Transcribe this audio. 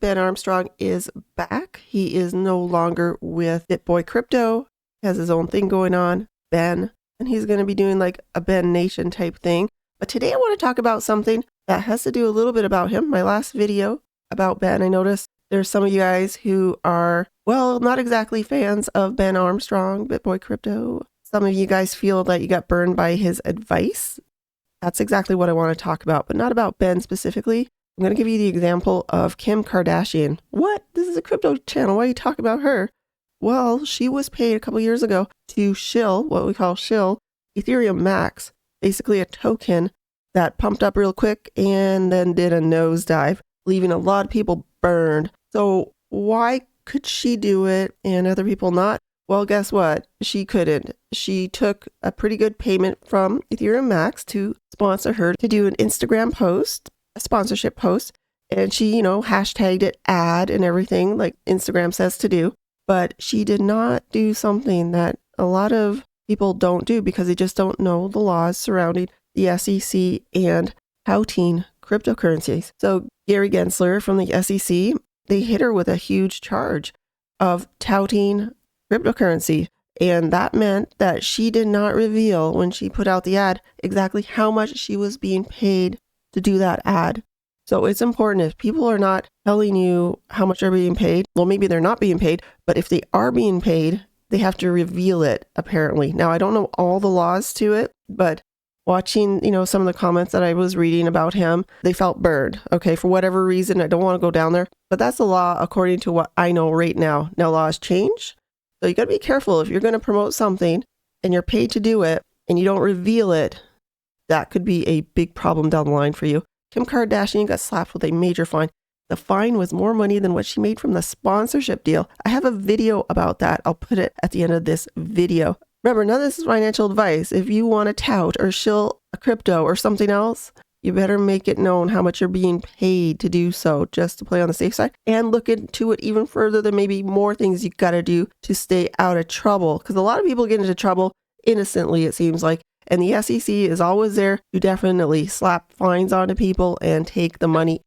Ben Armstrong is back. He is no longer with BitBoy Crypto, has his own thing going on, Ben, and he's going to be doing like a Ben Nation type thing. But today I want to talk about something that has to do a little bit about him. My last video about Ben, I noticed there's some of you guys who are, well, not exactly fans of Ben Armstrong, BitBoy Crypto. Some of you guys feel that you got burned by his advice. That's exactly what I want to talk about, but not about Ben specifically. I'm going to give you the example of Kim Kardashian. What? This is a crypto channel. Why are you talking about her? Well, she was paid a couple years ago to shill, what we call shill, Ethereum Max, basically a token that pumped up real quick and then did a nosedive, leaving a lot of people burned. So why could she do it and other people not? Well, guess what? She couldn't. She took a pretty good payment from Ethereum Max to sponsor her to do an Instagram post, a sponsorship post, and she, hashtagged it ad and everything like Instagram says to do. But she did not do something that a lot of people don't do because they just don't know the laws surrounding the SEC and touting cryptocurrencies. So Gary Gensler from the SEC, they hit her with a huge charge of touting cryptocurrency. And that meant that she did not reveal when she put out the ad exactly how much she was being paid to do that ad. So it's important if people are not telling you how much they're being paid. Well, maybe they're not being paid, but if they are being paid, they have to reveal it apparently. Now, I don't know all the laws to it, but watching, some of the comments that I was reading about him, they felt burned. Okay, for whatever reason, I don't want to go down there, but that's the law according to what I know right now. Now, laws change. So you got to be careful if you're going to promote something and you're paid to do it and you don't reveal it. That could be a big problem down the line for you. Kim Kardashian got slapped with a major fine. The fine was more money than what she made from the sponsorship deal. I have a video about that. I'll put it at the end of this video. Remember, none of this is financial advice. If you want to tout or shill a crypto or something else, you better make it known how much you're being paid to do so, just to play on the safe side, and look into it even further. There may be more things you got to do to stay out of trouble, because a lot of people get into trouble innocently, it seems like, and the SEC is always there to definitely slap fines onto people and take the money.